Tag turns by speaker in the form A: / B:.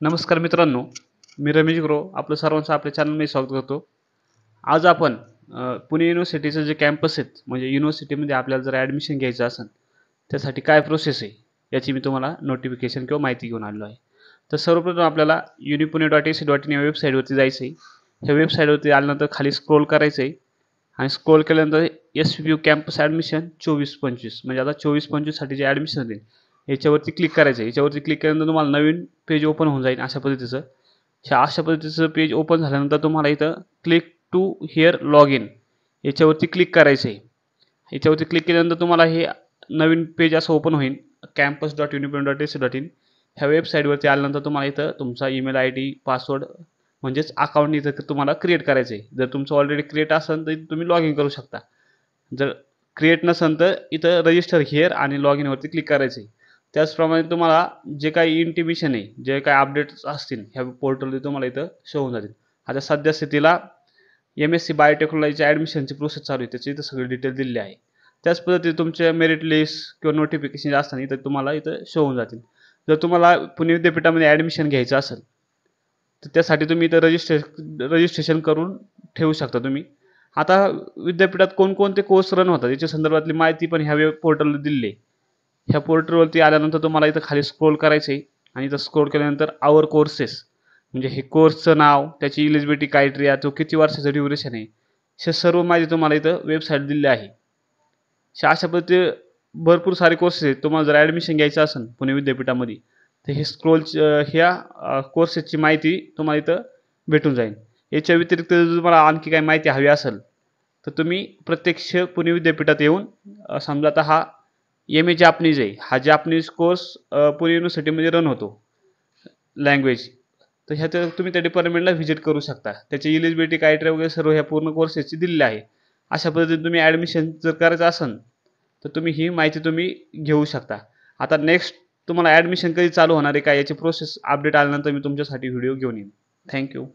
A: नमस्कार मित्रांनो, मी रमेश गुरव आपलं सर्वांचं आपल्या चॅनलमध्ये स्वागत करतो. आज आपण पुणे युनिव्हर्सिटीचं जे कॅम्पस आहेत म्हणजे युनिव्हर्सिटीमध्ये आपल्याला जर ॲडमिशन घ्यायचं असेल त्यासाठी काय प्रोसेस आहे याची मी तुम्हाला नोटिफिकेशन किंवा माहिती घेऊन आलेलो आहे. तर सर्वप्रथम आपल्याला unipune.ac.in या वेबसाईटवरती जायचं आहे. ह्या वेबसाईटवरती आल्यानंतर खाली स्क्रोल करायचं आहे आणि स्क्रोल केल्यानंतर SVU कॅम्पस ॲडमिशन 24-25 म्हणजे आता 24-25साठी जे ॲडमिशन होतील याच्यावरती क्लिक करायचं आहे. याच्यावरती क्लिक केल्यानंतर तुम्हाला नवीन पेज ओपन होऊन जाईल अशा पद्धतीचं. अशा पद्धतीचं पेज ओपन झाल्यानंतर तुम्हाला इथं click to here log in याच्यावरती क्लिक करायचं आहे. याच्यावरती क्लिक केल्यानंतर तुम्हाला हे नवीन पेज असं ओपन होईल campus.unipune.ac.in. ह्या वेबसाईटवरती आल्यानंतर तुम्हाला इथं तुमचा ईमेल ID, पासवर्ड म्हणजेच अकाउंट इथं तुम्हाला क्रिएट करायचं आहे. जर तुमचं ऑलरेडी क्रिएट असेल तर तुम्ही लॉग इन करू शकता. जर क्रिएट नसेल तर इथं रजिस्टर हिअर आणि लॉग इनवरती क्लिक करायचं आहे. त्याचप्रमाणे तुम्हाला जे काही इंटिमेशन आहे, जे काही अपडेट्स असतील ह्या पोर्टलवर तुम्हाला इथं शो होऊन जातील. आता सध्या स्थितीला MSc बायोटेक्नॉलॉजीची ॲडमिशनची प्रोसेस चालू आहे, त्याची इथं सगळी डिटेल दिलेली आहे. त्याच पद्धतीने तुमचे मेरिट लिस्ट किंवा नोटिफिकेशन जे असतात इथं तुम्हाला इथं शो होऊन जातील. जर तुम्हाला पुणे विद्यापीठामध्ये ॲडमिशन घ्यायचं असेल तर त्यासाठी तुम्ही इथं रजिस्ट्रेशन करून ठेवू शकता तुम्ही. आता विद्यापीठात कोणकोणते कोर्स रन होतात याच्या संदर्भातली माहिती पण ह्या वेब पोर्टलवर दिलेली आहे. ह्या पोर्टलवरती आल्यानंतर तुम्हाला इथं खाली स्क्रोल करायचं आहे आणि इथं स्क्रोल केल्यानंतर आवर कोर्सेस म्हणजे हे कोर्सचं नाव, त्याची इलिजिबिलिटी क्रायटेरिया, तो किती वर्षाचं ड्युरेशन आहे, हे सर्व माहिती तुम्हाला इथं वेबसाईट दिलेली आहे. अशा पद्धतीने भरपूर सारे कोर्सेस आहेत. तुम्हाला जर ॲडमिशन घ्यायचं असेल पुणे विद्यापीठामध्ये तर हे ह्या कोर्सेसची माहिती तुम्हाला इथं भेटून जाईल. याच्या व्यतिरिक्त जर तुम्हाला आणखी काही माहिती हवी असेल तर तुम्ही प्रत्यक्ष पुणे विद्यापीठात येऊन समजा आता हा MA जापनीज आहे, हा जापनीज कोर्स पुणे युनिव्हर्सिटीमध्ये रन होतो लँग्वेज. तर ह्यात तुम्ही त्या डिपार्टमेंटला व्हिजिट करू शकता. त्याची इलिजिबिलिटी क्रायटेरिया वगैरे सर्व ह्या पूर्ण कोर्सेसची दिलेली आहे. अशा पद्धतीने तुम्ही ॲडमिशन जर करायचं असेल तर तुम्ही ही माहिती तुम्ही घेऊ शकता. आता नेक्स्ट तुम्हाला ॲडमिशन कधी चालू होणार आहे काय याची प्रोसेस अपडेट आल्यानंतर मी तुमच्यासाठी व्हिडिओ घेऊन येईन. थँक्यू.